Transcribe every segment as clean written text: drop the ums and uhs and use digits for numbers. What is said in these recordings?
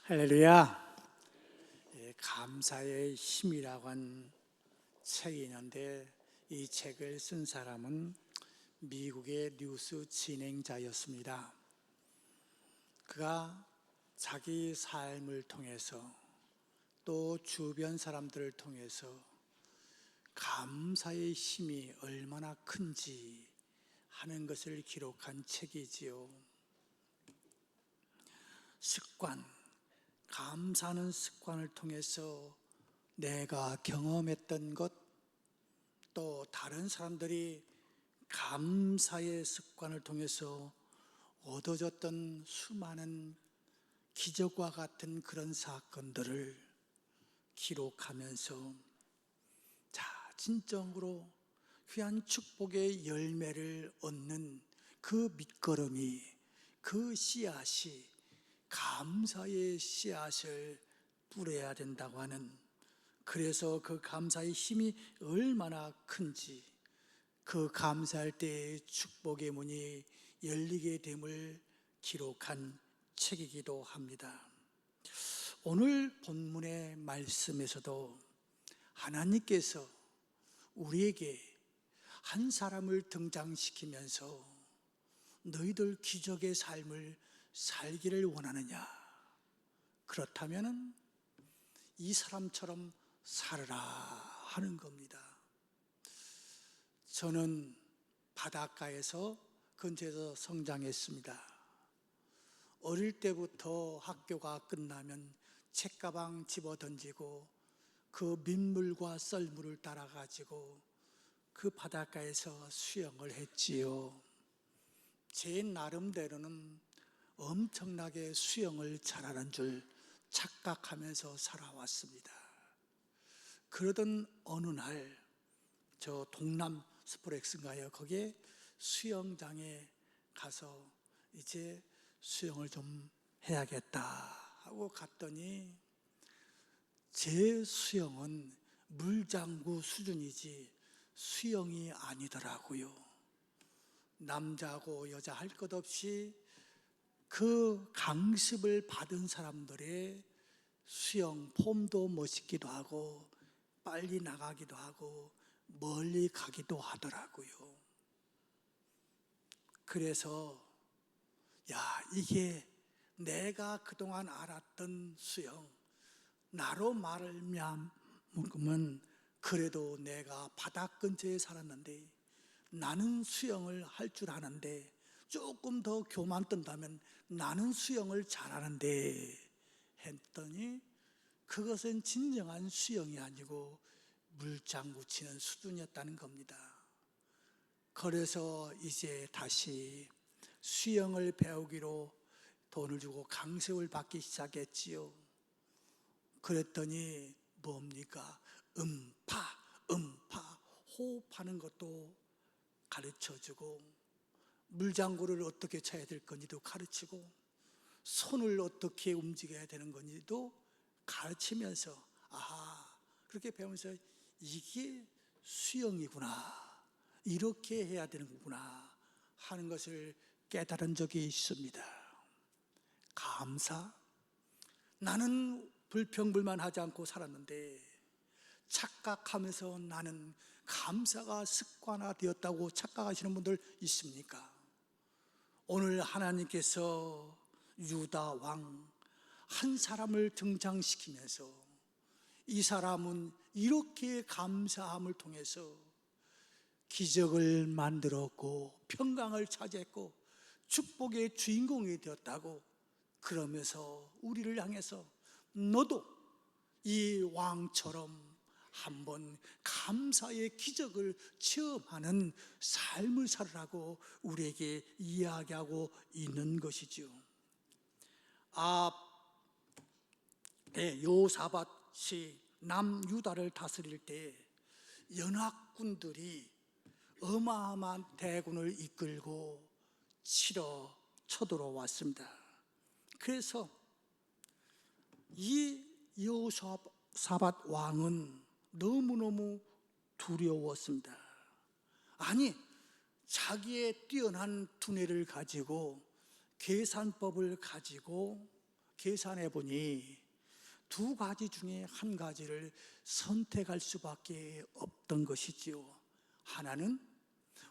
할렐루야. 감사의 힘이라고 한 책이 있는데 이 책을 쓴 사람은 미국의 뉴스 진행자였습니다. 그가 자기 삶을 통해서 또 주변 사람들을 통해서 감사의 힘이 얼마나 큰지 하는 것을 기록한 책이지요. 감사하는 습관을 통해서 내가 경험했던 것, 또 다른 사람들이 감사의 습관을 통해서 얻어졌던 수많은 기적과 같은 그런 사건들을 기록하면서 진정으로 귀한 축복의 열매를 얻는 그 밑거름이, 그 씨앗이 감사의 씨앗을 뿌려야 된다고 하는, 그래서 그 감사의 힘이 얼마나 큰지, 그 감사할 때의 축복의 문이 열리게 됨을 기록한 책이기도 합니다. 오늘 본문의 말씀에서도 하나님께서 우리에게 한 사람을 등장시키면서 너희들 기적의 삶을 살기를 원하느냐? 그렇다면 이 사람처럼 살아라 하는 겁니다. 저는 바닷가에서 근처에서 성장했습니다. 어릴 때부터 학교가 끝나면 책가방 집어 던지고 그 민물과 썰물을 따라가지고 그 바닷가에서 수영을 했지요. 제 나름대로는 엄청나게 수영을 잘하는 줄 착각하면서 살아왔습니다. 그러던 어느 날 저 동남 스포렉스인가요? 거기에 수영장에 가서 이제 수영을 좀 해야겠다 하고 갔더니 제 수영은 물장구 수준이지 수영이 아니더라고요. 남자고 여자 할 것 없이 그 강습을 받은 사람들의 수영 폼도 멋있기도 하고 빨리 나가기도 하고 멀리 가기도 하더라고요. 그래서 이게 내가 그동안 알았던 수영, 나로 말하면 그래도 내가 바다 근처에 살았는데 나는 수영을 할 줄 아는데 조금 더 교만 뜬다면 나는 수영을 잘하는데 했더니 그것은 진정한 수영이 아니고 물장구 치는 수준이었다는 겁니다. 그래서 이제 다시 수영을 배우기로 돈을 주고 강습을 받기 시작했지요. 그랬더니 뭡니까? 음파 호흡하는 것도 가르쳐주고 물장구를 어떻게 쳐야 될 건지도 가르치고 손을 어떻게 움직여야 되는 건지도 가르치면서 그렇게 배우면서 이게 수영이구나, 이렇게 해야 되는구나 하는 것을 깨달은 적이 있습니다. 감사? 나는 불평불만하지 않고 살았는데 착각하면서 나는 감사가 습관화되었다고 착각하시는 분들 있습니까? 오늘 하나님께서 유다 왕 한 사람을 등장시키면서 이 사람은 이렇게 감사함을 통해서 기적을 만들었고 평강을 차지했고 축복의 주인공이 되었다고, 그러면서 우리를 향해서 너도 이 왕처럼 한번 감사의 기적을 체험하는 삶을 살으라고 우리에게 이야기하고 있는 것이죠. 여호사밧이 남유다를 다스릴 때 연합군들이 어마어마한 대군을 이끌고 쳐들어왔습니다. 그래서 이 여호사밧 왕은 너무너무 두려웠습니다. 자기의 뛰어난 두뇌를 가지고 계산법을 가지고 계산해 보니 두 가지 중에 한 가지를 선택할 수밖에 없던 것이지요. 하나는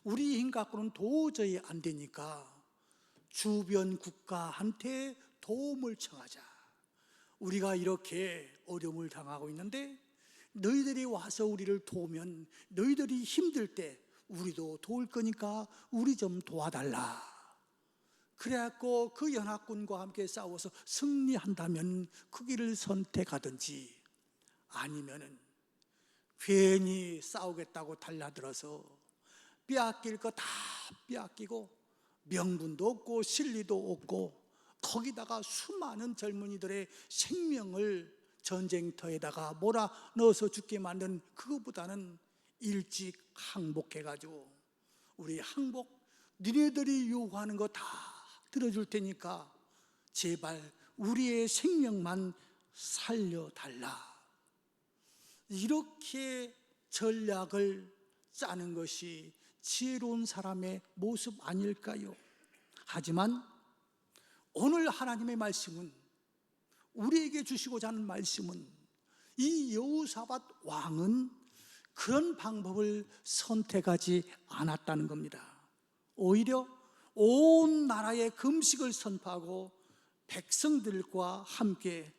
우리 힘 갖고는 도저히 안 되니까 주변 국가한테 도움을 청하자. 우리가 이렇게 어려움을 당하고 있는데 너희들이 와서 우리를 도우면 너희들이 힘들 때 우리도 도울 거니까 우리 좀 도와달라. 그래갖고 그 연합군과 함께 싸워서 승리한다면 그 길을 선택하든지, 아니면은 괜히 싸우겠다고 달라들어서 빼앗길 거 다 빼앗기고 명분도 없고 실리도 없고 거기다가 수많은 젊은이들의 생명을 전쟁터에다가 몰아넣어서 죽게 만든 그것보다는 일찍 항복해가지고 우리 항복, 니네들이 요구하는 거 다 들어줄 테니까 제발 우리의 생명만 살려달라. 이렇게 전략을 짜는 것이 지혜로운 사람의 모습 아닐까요? 하지만 오늘 하나님의 말씀은, 우리에게 주시고자 하는 말씀은, 이 여호사밧 왕은 그런 방법을 선택하지 않았다는 겁니다. 오히려 온 나라에 금식을 선포하고 백성들과 함께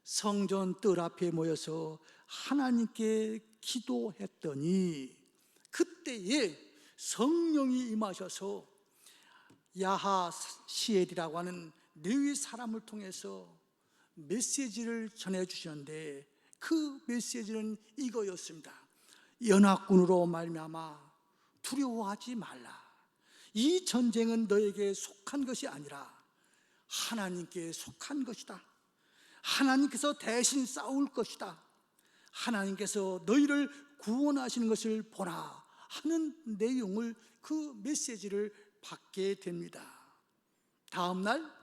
성전 뜰 앞에 모여서 하나님께 기도했더니 그때에 성령이 임하셔서 야하시엘이라고 하는 레위 사람을 통해서 메시지를 전해주셨는데, 그 메시지는 이거였습니다. 연합군으로 말미암아 두려워하지 말라. 이 전쟁은 너에게 속한 것이 아니라 하나님께 속한 것이다. 하나님께서 대신 싸울 것이다. 하나님께서 너희를 구원하시는 것을 보라 하는 내용을, 그 메시지를 받게 됩니다. 다음 날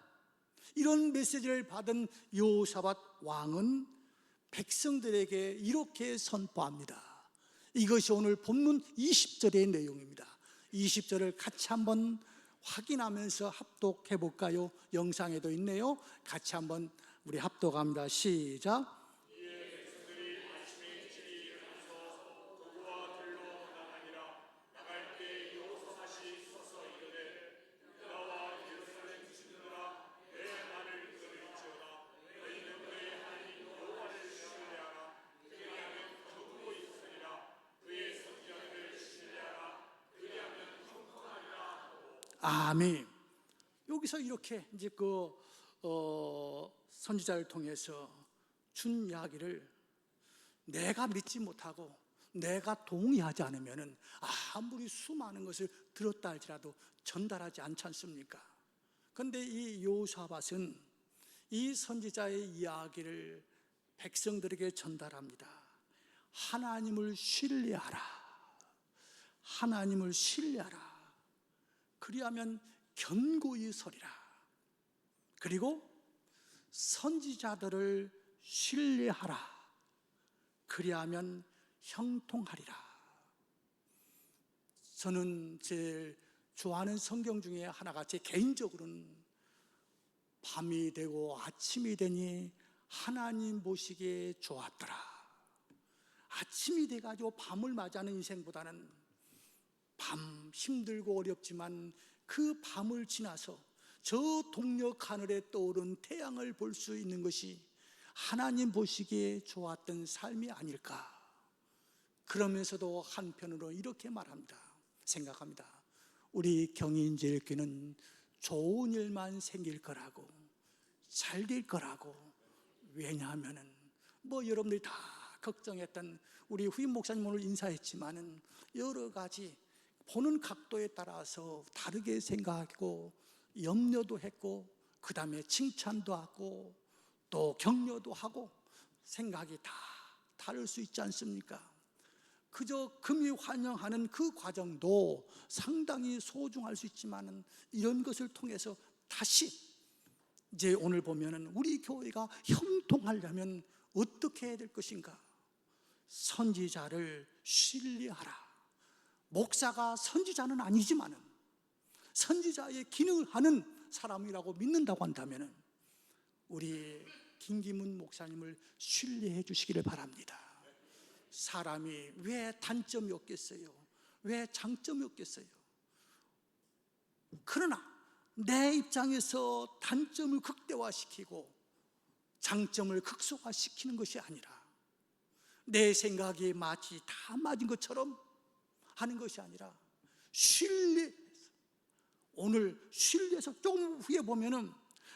이런 메시지를 받은 여호사밧 왕은 백성들에게 이렇게 선포합니다. 이것이 오늘 본문 20절의 내용입니다. 20절을 같이 한번 확인하면서 합독해 볼까요? 영상에도 있네요. 같이 한번 우리 합독합니다. 시작. 아멘. 여기서 이렇게 이제 선지자를 통해서 준 이야기를 내가 믿지 못하고 내가 동의하지 않으면은 아무리 수많은 것을 들었다 할지라도 전달하지 않지 않습니까? 그런데 이 여호사밧은 이 선지자의 이야기를 백성들에게 전달합니다. 하나님을 신뢰하라. 하나님을 신뢰하라. 그리하면 견고히 서리라. 그리고 선지자들을 신뢰하라. 그리하면 형통하리라. 저는 제일 좋아하는 성경 중에 하나가, 제 개인적으로는 밤이 되고 아침이 되니 하나님 보시기에 좋았더라. 아침이 돼가지고 밤을 맞이하는 인생보다는 밤 힘들고 어렵지만 그 밤을 지나서 저 동력 하늘에 떠오른 태양을 볼 수 있는 것이 하나님 보시기에 좋았던 삶이 아닐까. 그러면서도 한편으로 이렇게 말합니다. 생각합니다. 우리 경인제일교회는 좋은 일만 생길 거라고, 잘 될 거라고. 왜냐하면은 여러분들이 다 걱정했던, 우리 후임 목사님 오늘 인사했지만은 여러 가지 보는 각도에 따라서 다르게 생각하고 염려도 했고, 그 다음에 칭찬도 하고 또 격려도 하고, 생각이 다 다를 수 있지 않습니까? 그저 금이 환영하는 그 과정도 상당히 소중할 수 있지만은, 이런 것을 통해서 다시 이제 오늘 보면은 우리 교회가 형통하려면 어떻게 해야 될 것인가? 선지자를 신뢰하라. 목사가 선지자는 아니지만은 선지자의 기능을 하는 사람이라고 믿는다고 한다면은 우리 김기문 목사님을 신뢰해 주시기를 바랍니다. 사람이 왜 단점이 없겠어요? 왜 장점이 없겠어요? 그러나 내 입장에서 단점을 극대화시키고 장점을 극소화시키는 것이 아니라 내 생각이 마치 다 맞은 것처럼 하는 것이 아니라 오늘 신뢰해서 좀 후에 보면은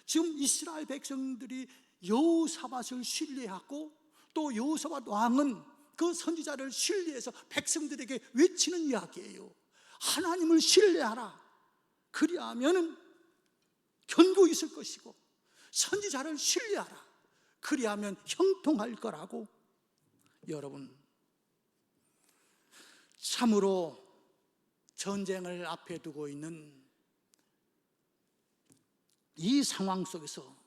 지금 이스라엘 백성들이 여호사밧을 신뢰하고 또 여호사밧 왕은 그 선지자를 신뢰해서 백성들에게 외치는 이야기예요. 하나님을 신뢰하라. 그리하면 견고 있을 것이고 선지자를 신뢰하라. 그리하면 형통할 거라고. 여러분, 참으로 전쟁을 앞에 두고 있는 이 상황 속에서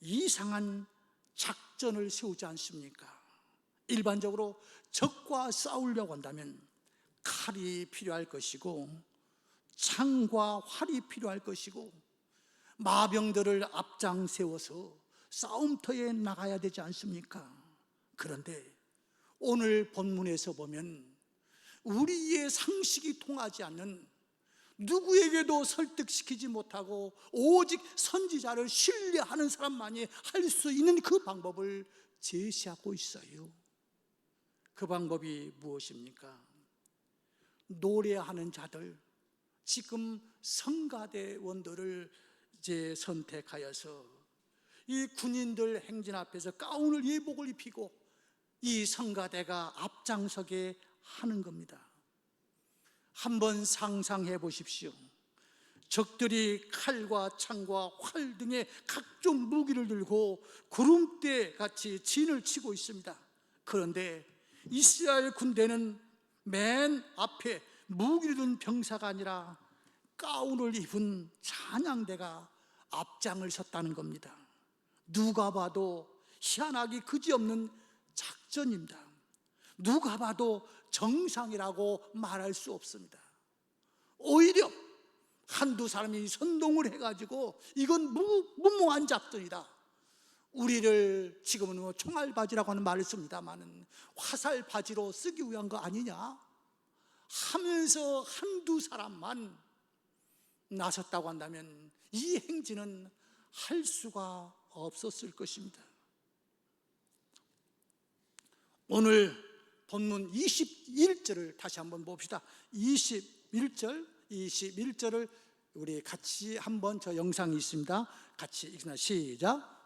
이상한 작전을 세우지 않습니까? 일반적으로 적과 싸우려고 한다면 칼이 필요할 것이고 창과 활이 필요할 것이고 마병들을 앞장 세워서 싸움터에 나가야 되지 않습니까? 그런데 오늘 본문에서 보면 우리의 상식이 통하지 않는, 누구에게도 설득시키지 못하고 오직 선지자를 신뢰하는 사람만이 할 수 있는 그 방법을 제시하고 있어요. 그 방법이 무엇입니까? 노래하는 자들, 지금 성가대원들을 이제 선택하여서 이 군인들 행진 앞에서 가운을 예복을 입히고 이 성가대가 앞장서게 하는 겁니다. 한번 상상해 보십시오. 적들이 칼과 창과 활 등의 각종 무기를 들고 구름대 같이 진을 치고 있습니다. 그런데 이스라엘 군대는 맨 앞에 무기를 든 병사가 아니라 가운을 입은 찬양대가 앞장을 섰다는 겁니다. 누가 봐도 희한하기 그지없는 작전입니다. 누가 봐도 정상이라고 말할 수 없습니다. 오히려 한두 사람이 선동을 해가지고 이건 무모한 작전이다, 우리를 지금은 뭐 총알바지라고 하는 말을 씁니다만 화살바지로 쓰기 위한 거 아니냐 하면서 한두 사람만 나섰다고 한다면 이 행진은 할 수가 없었을 것입니다. 오늘 본문 21절을 다시 한번 봅시다. 21절을 우리 같이 한번, 저 영상이 있습니다. 같이 읽습니다. 시작.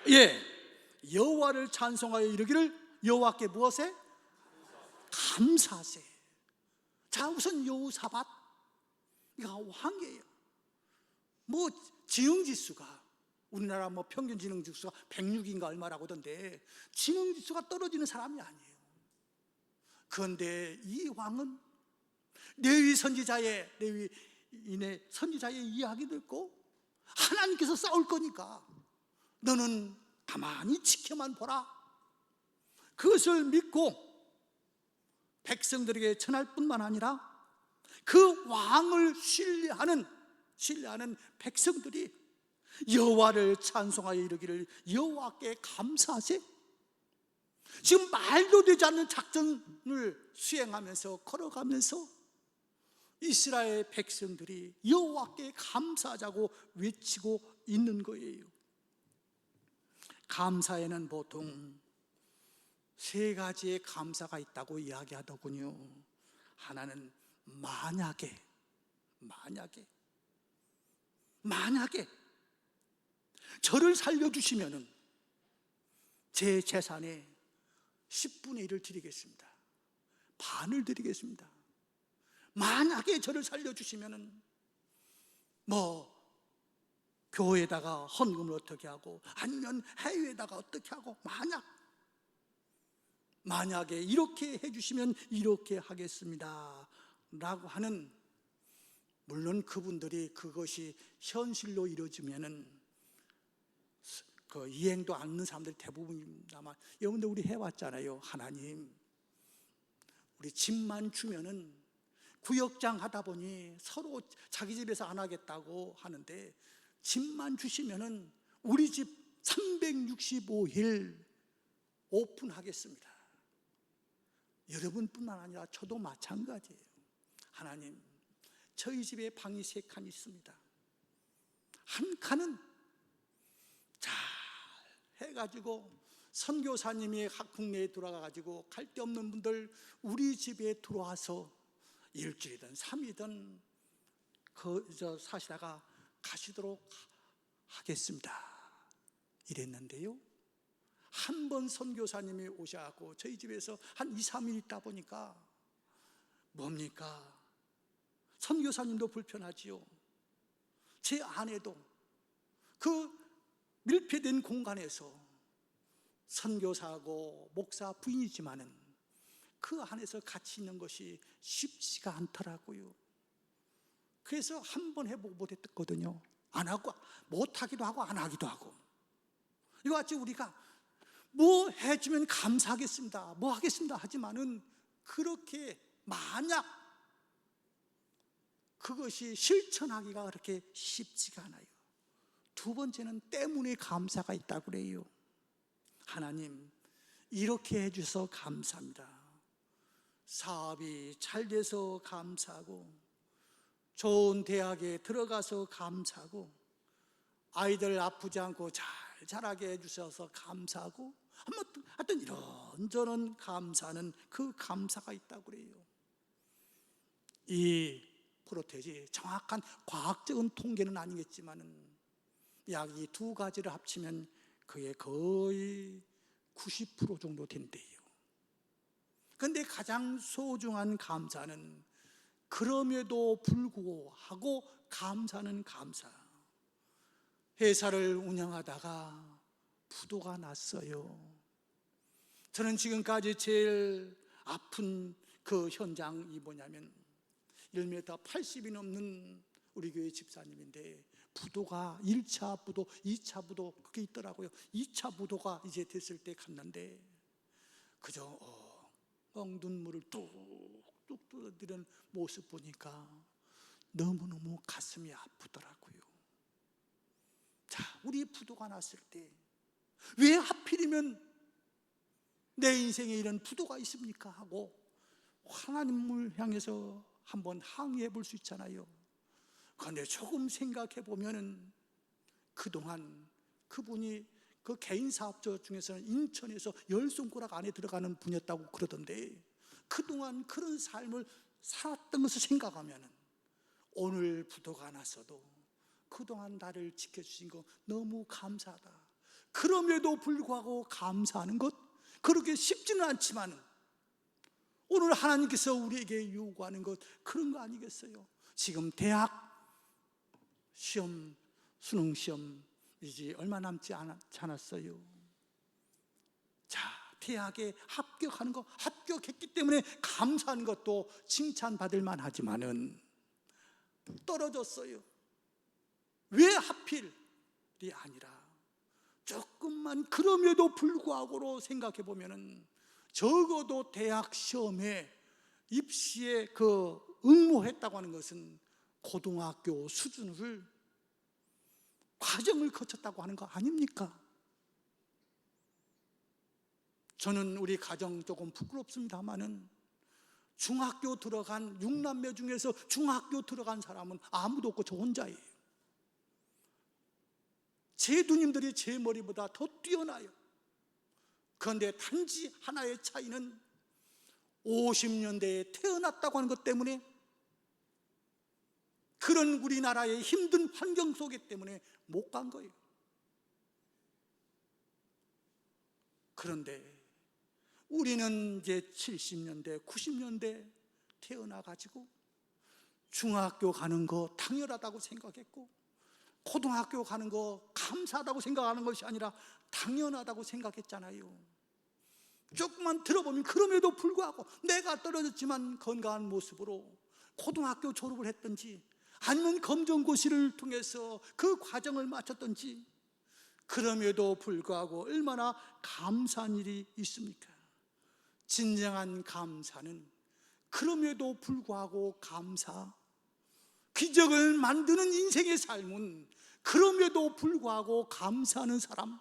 예, 여호와를 찬송하여 이르기를 여호와께 무엇에? 감사하세. 자, 우선 여호사밧, 이가 왕이에요. 뭐 지능지수가, 우리나라 뭐 평균 지능지수가 106인가 얼마라고 하던데 지능지수가 떨어지는 사람이 아니에요. 그런데 이 왕은 레위 선지자의 이야기 듣고 하나님께서 싸울 거니까 너는 가만히 지켜만 보라, 그것을 믿고 백성들에게 전할 뿐만 아니라 그 왕을 신뢰하는 백성들이 여호와를 찬송하여 이르기를 여호와께 감사하세. 지금 말도 되지 않는 작전을 수행하면서 걸어가면서 이스라엘 백성들이 여호와께 감사하자고 외치고 있는 거예요. 감사에는 보통 세 가지의 감사가 있다고 이야기하더군요. 하나는 만약에 저를 살려주시면은 제 재산의 10분의 1을 드리겠습니다. 반을 드리겠습니다. 만약에 저를 살려주시면은 뭐 교회에다가 헌금을 어떻게 하고 아니면 해외에다가 어떻게 하고, 만약에 이렇게 해주시면 이렇게 하겠습니다 라고 하는, 물론 그분들이 그것이 현실로 이루어지면은 그 이행도 않는 사람들이 대부분입니다만, 여러분들 우리 해왔잖아요. 하나님, 우리 집만 주면은 구역장 하다 보니 서로 자기 집에서 안 하겠다고 하는데 집만 주시면은 우리 집 365일 오픈하겠습니다. 여러분뿐만 아니라 저도 마찬가지예요. 하나님, 저희 집에 방이 3칸 있습니다. 한 칸은 잘 해가지고 선교사님이 국내에 돌아가가지고 갈 데 없는 분들 우리 집에 들어와서 일주일이든 3일이든 사시다가 가시도록 하겠습니다. 이랬는데요, 한 번 선교사님이 오셔갖고 저희 집에서 한 2, 3일 있다 보니까 뭡니까? 선교사님도 불편하지요. 제 아내도 그 밀폐된 공간에서 선교사하고 목사 부인이지만은 그 안에서 같이 있는 것이 쉽지가 않더라고요. 그래서 한 번 해보고 못했거든요. 안 하고, 못하기도 하고 안 하기도 하고. 이거 같이 우리가 뭐 해주면 감사하겠습니다, 뭐 하겠습니다 하지만은 그렇게 만약 그것이 실천하기가 그렇게 쉽지가 않아요. 두 번째는 때문에 감사가 있다고 그래요. 하나님, 이렇게 해주셔서 감사합니다. 사업이 잘 돼서 감사하고, 좋은 대학에 들어가서 감사하고, 아이들 아프지 않고 잘 자라게 해주셔서 감사하고, 하여튼 이런저런 감사는 그 감사가 있다고 그래요. 이 프로테지 정확한 과학적인 통계는 아니겠지만은 약 이 두 가지를 합치면 그게 거의 90% 정도 된대요. 그런데 가장 소중한 감사는 그럼에도 불구하고 감사는 감사. 회사를 운영하다가 부도가 났어요. 저는 지금까지 제일 아픈 그 현장이 뭐냐면 1m 80이 넘는 우리 교회 집사님인데 부도가 1차 부도, 2차 부도 그게 있더라고요. 2차 부도가 이제 됐을 때 갔는데 그저 눈물을 뚝뚝 떨어뜨리는 모습 보니까 너무너무 가슴이 아프더라고요. 자, 우리 부도가 났을 때 왜 하필이면 내 인생에 이런 부도가 있습니까? 하고 하나님을 향해서 한번 항의해 볼 수 있잖아요. 그런데 조금 생각해 보면은 그동안 그분이 그 개인 사업자 중에서는 인천에서 10손가락 안에 들어가는 분이었다고 그러던데 그동안 그런 삶을 살았던 것을 생각하면은 오늘 부도가 났어도 그동안 나를 지켜주신 거 너무 감사하다. 그럼에도 불구하고 감사하는 것 그렇게 쉽지는 않지만 오늘 하나님께서 우리에게 요구하는 것 그런 거 아니겠어요? 지금 대학 시험, 수능 시험 이제 얼마 남지 않았어요. 자, 대학에 합격하는 거 합격했기 때문에 감사하는 것도 칭찬받을 만하지만은 떨어졌어요. 왜 하필이 아니라 조금만 그럼에도 불구하고로 생각해 보면은 적어도 대학 시험에 입시에 응모했다고 하는 것은 고등학교 수준을 과정을 거쳤다고 하는 거 아닙니까? 저는 우리 가정 조금 부끄럽습니다만은 중학교 들어간 6남매 중에서 중학교 들어간 사람은 아무도 없고 저 혼자예요. 제 누님들이 제 머리보다 더 뛰어나요. 그런데 단지 하나의 차이는 50년대에 태어났다고 하는 것 때문에 그런 우리나라의 힘든 환경 속에 때문에 못 간 거예요. 그런데 우리는 이제 70년대, 90년대 태어나가지고 중학교 가는 거 당연하다고 생각했고 고등학교 가는 거 감사하다고 생각하는 것이 아니라 당연하다고 생각했잖아요. 조금만 들어보면 그럼에도 불구하고 내가 떨어졌지만 건강한 모습으로 고등학교 졸업을 했든지 아니면 검정고시를 통해서 그 과정을 마쳤든지 그럼에도 불구하고 얼마나 감사한 일이 있습니까? 진정한 감사는 그럼에도 불구하고 감사. 기적을 만드는 인생의 삶은 그럼에도 불구하고 감사하는 사람,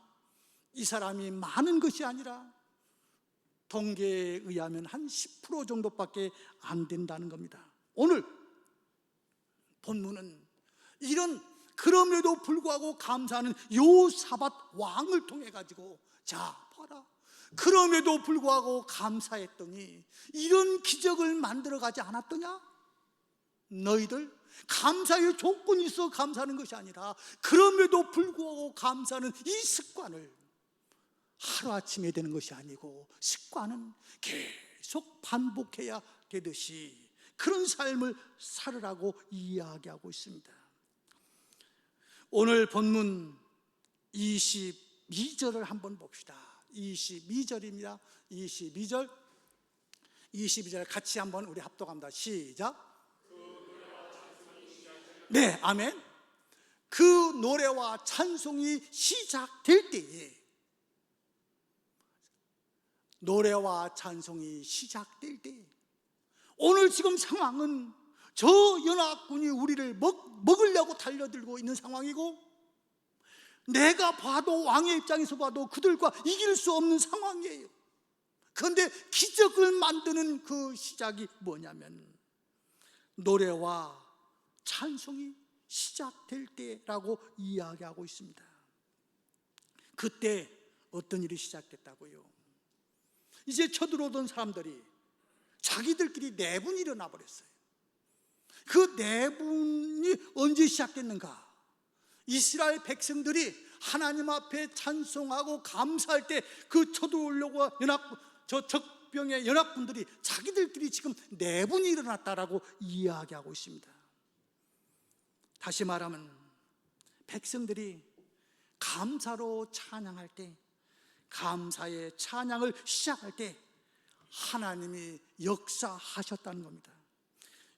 이 사람이 많은 것이 아니라 통계에 의하면 한 10% 정도밖에 안 된다는 겁니다. 오늘 본문은 이런 그럼에도 불구하고 감사하는 여호사밧 왕을 통해 가지고, 자 봐라, 그럼에도 불구하고 감사했더니 이런 기적을 만들어 가지 않았더냐? 너희들 감사의 조건이 있어 감사하는 것이 아니라 그럼에도 불구하고 감사하는 이 습관을 하루아침에 되는 것이 아니고 습관은 계속 반복해야 되듯이 그런 삶을 살으라고 이야기하고 있습니다. 오늘 본문 22절을 한번 봅시다. 22절입니다. 22절 같이 한번 우리 합독합니다. 시작. 네, 아멘. 그 노래와 찬송이 시작될 때에, 노래와 찬송이 시작될 때, 오늘 지금 상황은 저 연합군이 우리를 먹으려고 달려들고 있는 상황이고, 내가 봐도, 왕의 입장에서 봐도 그들과 이길 수 없는 상황이에요. 그런데 기적을 만드는 그 시작이 뭐냐면 노래와 찬송이 시작될 때라고 이야기하고 있습니다. 그때 어떤 일이 시작됐다고요? 이제 쳐들어오던 사람들이 자기들끼리 내분이 일어나 버렸어요. 그 내분이 언제 시작됐는가? 이스라엘 백성들이 하나님 앞에 찬송하고 감사할 때 그 쳐들어오려고 적병의 연합군들이 자기들끼리 지금 내분이 일어났다라고 이야기하고 있습니다. 다시 말하면 백성들이 감사로 찬양할 때, 감사의 찬양을 시작할 때 하나님이 역사하셨다는 겁니다.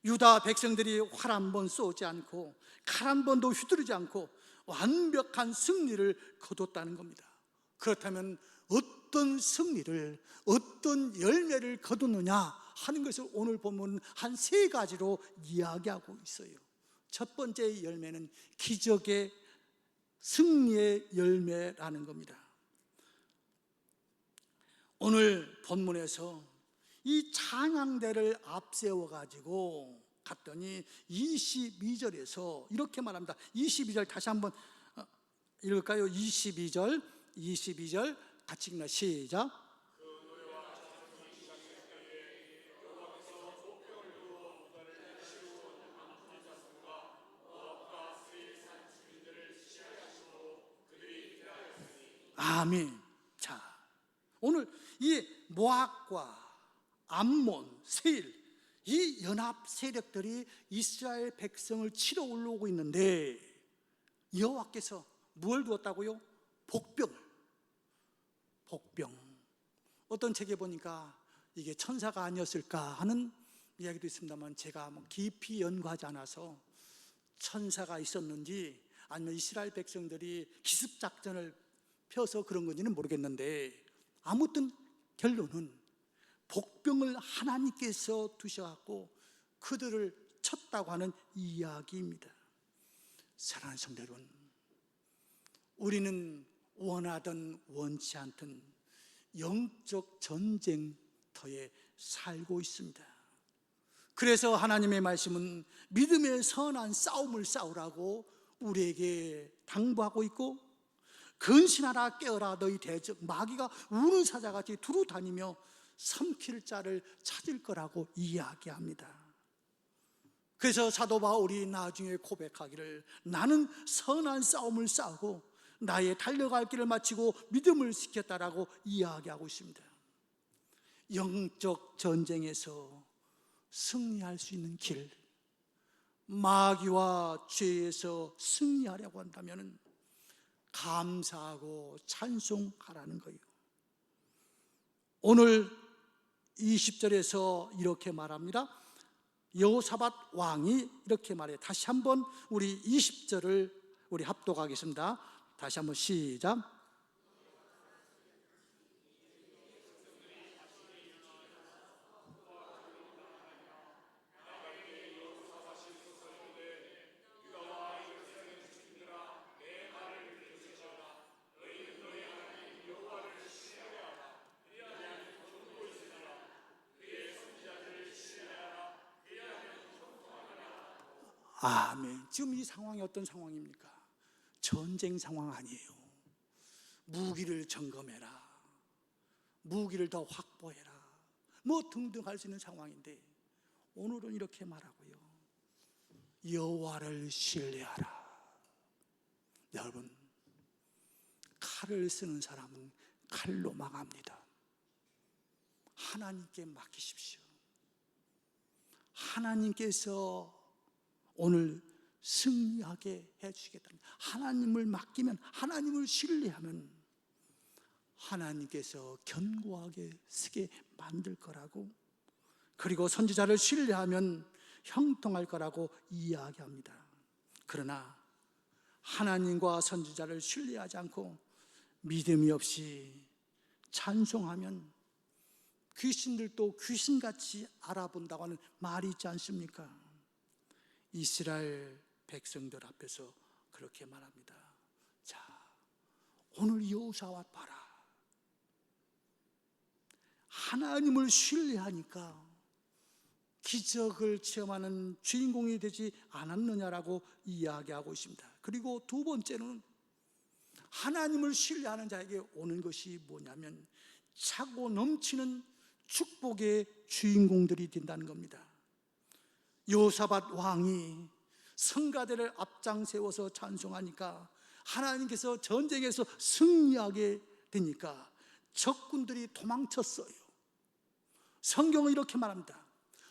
유다 백성들이 활 한 번 쏘지 않고 칼 한 번도 휘두르지 않고 완벽한 승리를 거뒀다는 겁니다. 그렇다면 어떤 승리를, 어떤 열매를 거두느냐 하는 것을 오늘 보면 한 세 가지로 이야기하고 있어요. 첫 번째 열매는 기적의 승리의 열매라는 겁니다. 오늘 본문에서 이 찬양대를 앞세워 가지고 갔더니 22절에서 이렇게 말합니다. 22절 다시 한번 읽을까요? 22절 같이 읽나 시작. 아멘. 자, 오늘 이 모압과 암몬, 세일, 이 연합 세력들이 이스라엘 백성을 치러 올라오고 있는데 여호와께서 뭘 두었다고요? 복병. 어떤 책에 보니까 이게 천사가 아니었을까 하는 이야기도 있습니다만, 제가 깊이 연구하지 않아서 천사가 있었는지 아니면 이스라엘 백성들이 기습작전을 펴서 그런 건지는 모르겠는데, 아무튼 결론은 복병을 하나님께서 두셔갖고 그들을 쳤다고 하는 이야기입니다. 사랑하는 성도 여러분, 우리는 원하든 원치 않든 영적 전쟁터에 살고 있습니다. 그래서 하나님의 말씀은 믿음의 선한 싸움을 싸우라고 우리에게 당부하고 있고, 근신하라 깨어라 너희 대적 마귀가 우는 사자같이 두루 다니며 삼킬 자를 찾을 거라고 이야기합니다. 그래서 사도 바울이 나중에 고백하기를, 나는 선한 싸움을 싸우고 나의 달려갈 길을 마치고 믿음을 지켰다라고 이야기하고 있습니다. 영적 전쟁에서 승리할 수 있는 길, 마귀와 죄에서 승리하려고 한다면 감사하고 찬송하라는 거예요. 오늘 20절에서 이렇게 말합니다. 여호사밧 왕이 이렇게 말해요. 다시 한번 우리 20절을 우리 합독하겠습니다. 다시 한번 시작. 아멘. 지금 이 상황이 어떤 상황입니까? 전쟁 상황 아니에요. 무기를 점검해라, 무기를 더 확보해라, 뭐 등등 할 수 있는 상황인데, 오늘은 이렇게 말하고요, 여호와를 신뢰하라. 여러분, 칼을 쓰는 사람은 칼로 망합니다. 하나님께 맡기십시오. 하나님께서 오늘 승리하게 해주시겠답니다. 하나님을 맡기면, 하나님을 신뢰하면 하나님께서 견고하게 쓰게 만들 거라고, 그리고 선지자를 신뢰하면 형통할 거라고 이야기합니다. 그러나 하나님과 선지자를 신뢰하지 않고 믿음이 없이 찬송하면 귀신들도 귀신같이 알아본다고 하는 말이 있지 않습니까? 이스라엘 백성들 앞에서 그렇게 말합니다. 자, 오늘 여호사밧 봐라. 하나님을 신뢰하니까 기적을 체험하는 주인공이 되지 않았느냐라고 이야기하고 있습니다. 그리고 두 번째는 하나님을 신뢰하는 자에게 오는 것이 뭐냐면 차고 넘치는 축복의 주인공들이 된다는 겁니다. 여호사밧 왕이 성가대를 앞장 세워서 찬송하니까 하나님께서 전쟁에서 승리하게 되니까 적군들이 도망쳤어요. 성경은 이렇게 말합니다.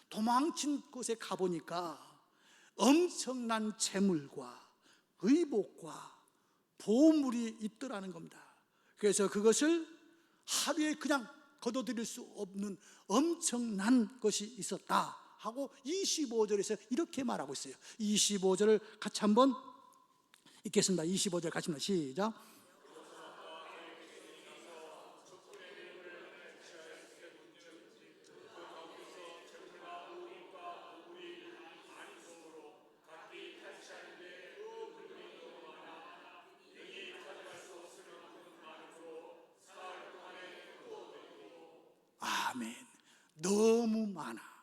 도망친 곳에 가보니까 엄청난 재물과 의복과 보물이 있더라는 겁니다. 그래서 그것을 하루에 그냥 거둬들일 수 없는 엄청난 것이 있었다 하고 25절에서 이렇게 말하고 있어요. 25절을 같이 한번 읽겠습니다. 25절 같이 합니다. 시작. 아멘. 너무 많아.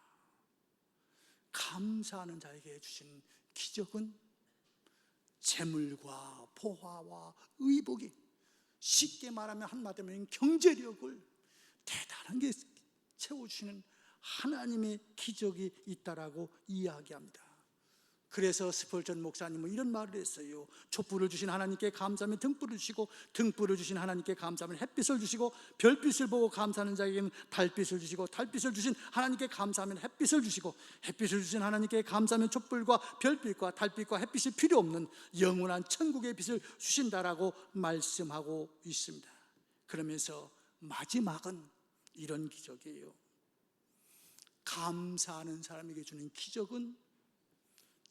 감사하는 자에게 주신 기적은 재물과 보화와 의복이, 쉽게 말하면 한마디면 경제력을 대단하게 채워주시는 하나님의 기적이 있다라고 이야기합니다. 그래서 스펄전 목사님은 이런 말을 했어요. 촛불을 주신 하나님께 감사하면 등불을 주시고, 등불을 주신 하나님께 감사하면 햇빛을 주시고, 별빛을 보고 감사하는 자에게는 달빛을 주시고, 달빛을 주신 하나님께 감사하면 햇빛을 주시고, 햇빛을 주신 하나님께 감사하면 촛불과 별빛과 달빛과 햇빛이 필요 없는 영원한 천국의 빛을 주신다라고 말씀하고 있습니다. 그러면서 마지막은 이런 기적이에요. 감사하는 사람에게 주는 기적은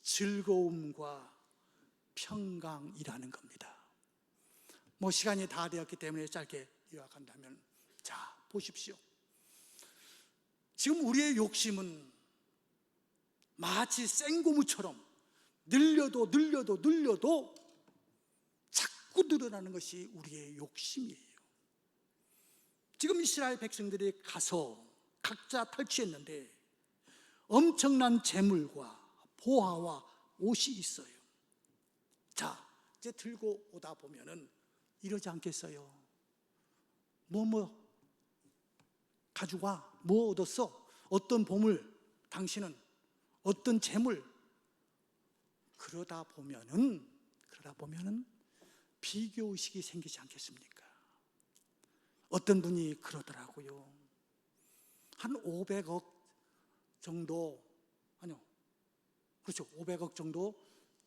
즐거움과 평강이라는 겁니다. 뭐 시간이 다 되었기 때문에 짧게 요약한다면, 자 보십시오. 지금 우리의 욕심은 마치 생고무처럼 늘려도 자꾸 늘어나는 것이 우리의 욕심이에요. 지금 이스라엘 백성들이 가서 각자 탈취했는데 엄청난 재물과 보화와 옷이 있어요. 자, 이제 들고 오다 보면은 이러지 않겠어요? 뭐 가져와, 뭐 얻었어? 어떤 보물, 당신은 어떤 재물? 그러다 보면은 비교의식이 생기지 않겠습니까? 어떤 분이 그러더라고요. 한 500억 정도, 아니요, 그렇죠, 500억 정도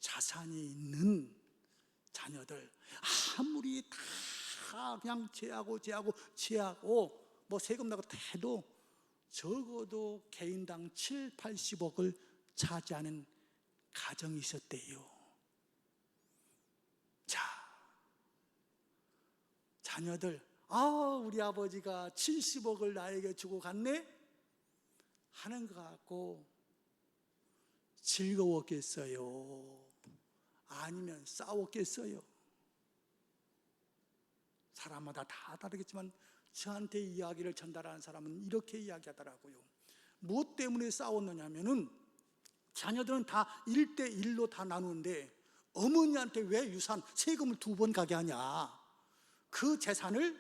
자산이 있는 자녀들, 아무리 다 그냥 제하고 뭐 세금 나고 해도 적어도 개인당 7, 80억을 차지하는 가정이 있었대요. 자, 자녀들, 우리 아버지가 70억을 나에게 주고 갔네 하는 것 같고 즐거웠겠어요? 아니면 싸웠겠어요? 사람마다 다 다르겠지만 저한테 이야기를 전달하는 사람은 이렇게 이야기하더라고요. 무엇 때문에 싸웠느냐면은 자녀들은 다 1대1로 다 나누는데 어머니한테 왜 유산 세금을 2번 가게 하냐? 그 재산을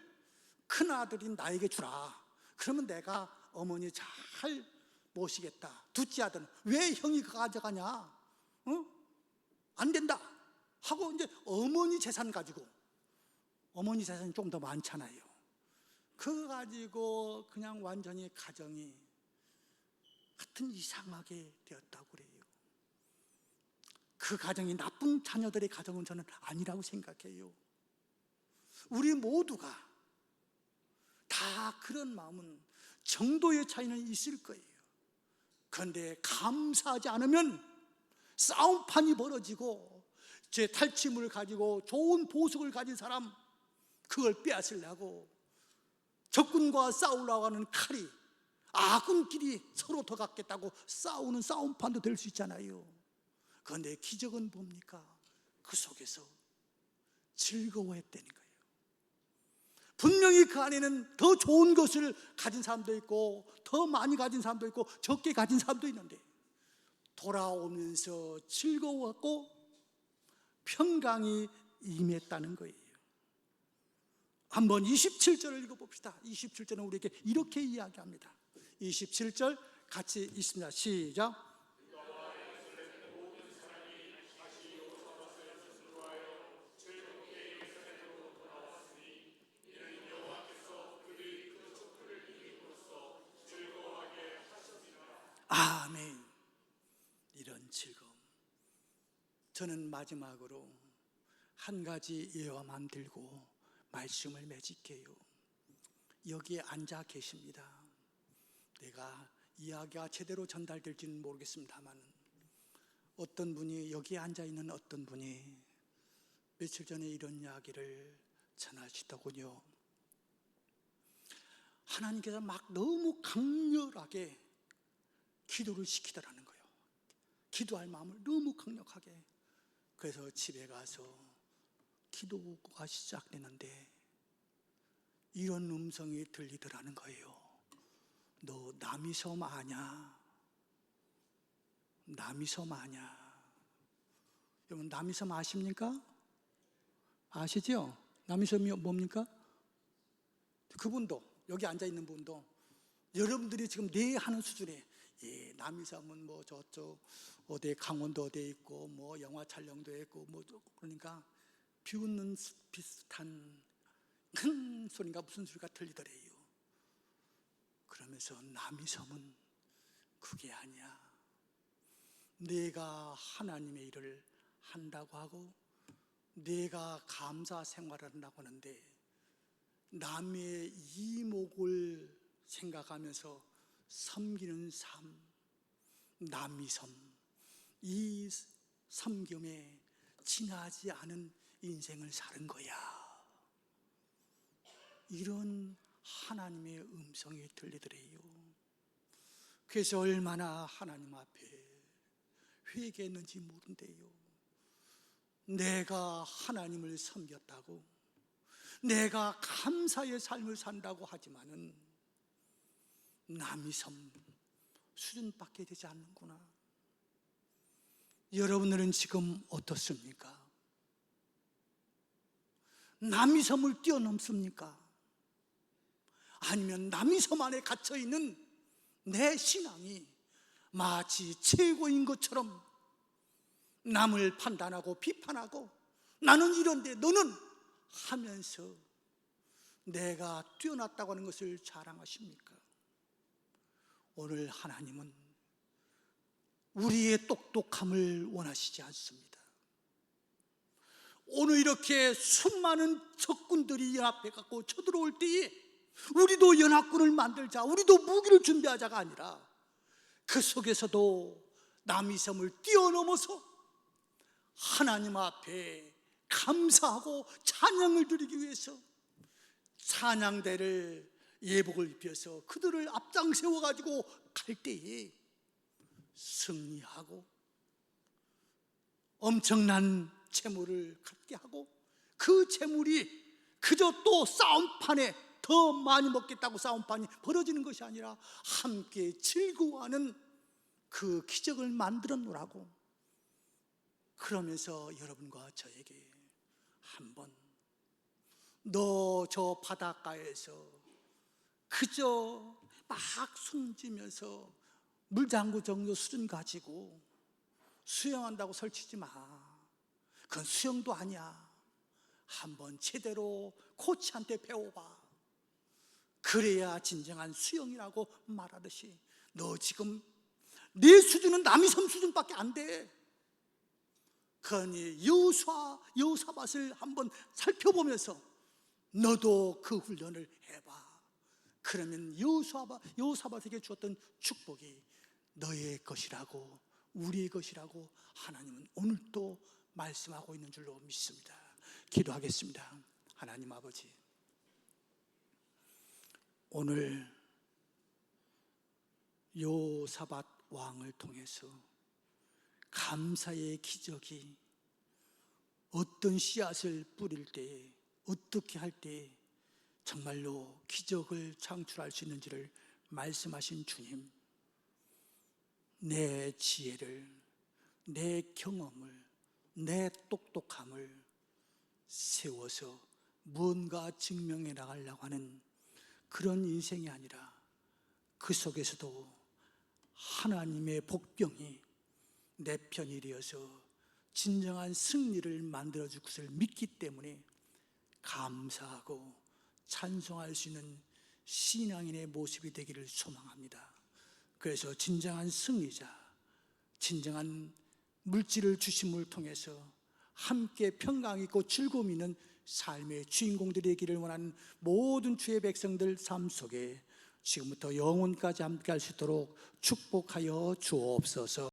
큰아들인 나에게 주라. 그러면 내가 어머니 잘 모시겠다. 둘째 아들은 왜 형이 가져가냐? 안 된다 하고 이제 어머니 재산 가지고, 어머니 재산이 좀 더 많잖아요. 그거 가지고 그냥 완전히 가정이 하여튼 이상하게 되었다고 그래요. 그 가정이 나쁜 자녀들의 가정은 저는 아니라고 생각해요. 우리 모두가 다 그런 마음은 정도의 차이는 있을 거예요. 그런데 감사하지 않으면 싸움판이 벌어지고, 제 탈취물을 가지고 좋은 보석을 가진 사람 그걸 빼앗으려고 적군과 싸우려고 하는 칼이 아군끼리 서로 더 갖겠다고 싸우는 싸움판도 될 수 있잖아요. 그런데 기적은 뭡니까? 그 속에서 즐거워했다는 거예요. 분명히 그 안에는 더 좋은 것을 가진 사람도 있고 더 많이 가진 사람도 있고 적게 가진 사람도 있는데 돌아오면서 즐거웠고 평강이 임했다는 거예요. 한번 27절을 읽어봅시다. 27절은 우리에게 이렇게 이야기합니다. 27절 같이 읽습니다. 시작. 아멘. 이런 즐거움. 저는 마지막으로 한 가지 예화만 들고 말씀을 맺을게요. 여기에 앉아 계십니다. 내가 이야기가 제대로 전달될지는 모르겠습니다만 어떤 분이, 여기에 앉아 있는 어떤 분이 며칠 전에 이런 이야기를 전하시더군요. 하나님께서 막 너무 강렬하게 기도를 시키더라는 거예요. 기도할 마음을 너무 강력하게. 그래서 집에 가서 기도가 시작되는데 이런 음성이 들리더라는 거예요. 너 남이섬 아냐? 남이섬 아냐? 여러분 남이섬 아십니까? 아시죠? 남이섬이 뭡니까? 그분도, 여기 앉아있는 분도 여러분들이 지금 내하는 수준에, 예, 남이섬은 뭐 저쪽 어디 강원도 어디에 있고 뭐 영화 촬영도 했고 뭐, 그러니까 비웃는 비슷한 큰 소리가 무슨 소리가 들리더래요. 그러면서 남이섬은 그게 아니야. 내가 하나님의 일을 한다고 하고 내가 감사 생활을 한다고 하는데 남의 이목을 생각하면서 섬기는 삶, 남이섬, 이 섬김에 지나지 않은 인생을 사는 거야. 이런 하나님의 음성이 들리더래요. 그래서 얼마나 하나님 앞에 회개했는지 모른대요. 내가 하나님을 섬겼다고, 내가 감사의 삶을 산다고 하지만은 남이섬 수준밖에 되지 않는구나. 여러분들은 지금 어떻습니까? 남이섬을 뛰어넘습니까? 아니면 남이섬 안에 갇혀있는 내 신앙이 마치 최고인 것처럼 남을 판단하고 비판하고 나는 이런데 너는 하면서 내가 뛰어났다고 하는 것을 자랑하십니까? 오늘 하나님은 우리의 똑똑함을 원하시지 않습니다. 오늘 이렇게 수많은 적군들이 연합해 갖고 쳐들어올 때에 우리도 연합군을 만들자, 우리도 무기를 준비하자가 아니라 그 속에서도 남이섬을 뛰어넘어서 하나님 앞에 감사하고 찬양을 드리기 위해서 찬양대를 예복을 입혀서 그들을 앞장 세워가지고 갈 때에 승리하고 엄청난 재물을 갖게 하고 그 재물이 그저 또 싸움판에 더 많이 먹겠다고 싸움판이 벌어지는 것이 아니라 함께 즐거워하는 그 기적을 만들어 놓으라고. 그러면서 여러분과 저에게 한번 너 저 바닷가에서 그저 막 숨지면서 물장구 정도 수준 가지고 수영한다고 설치지 마. 그건 수영도 아니야. 한번 제대로 코치한테 배워봐. 그래야 진정한 수영이라고 말하듯이 너 지금 내 수준은 남이섬 수준밖에 안 돼. 그러니 여호사밧을 한번 살펴보면서 너도 그 훈련을 해봐. 그러면 여호사밧에게 주었던 축복이 너의 것이라고, 우리의 것이라고 하나님은 오늘도 말씀하고 있는 줄로 믿습니다. 기도하겠습니다. 하나님 아버지, 오늘 여호사밧 왕을 통해서 감사의 기적이 어떤 씨앗을 뿌릴 때에, 어떻게 할 때에 정말로 기적을 창출할 수 있는지를 말씀하신 주님, 내 지혜를, 내 경험을, 내 똑똑함을 세워서 무언가 증명해 나가려고 하는 그런 인생이 아니라 그 속에서도 하나님의 복병이 내 편이 되어서 진정한 승리를 만들어줄 것을 믿기 때문에 감사하고 찬송할 수 있는 신앙인의 모습이 되기를 소망합니다. 그래서 진정한 승리자, 진정한 물질을 주심을 통해서 함께 평강 있고 즐거움 있는 삶의 주인공들이 되기를 원하는 모든 주의 백성들 삶 속에 지금부터 영원까지 함께 할 수 있도록 축복하여 주옵소서.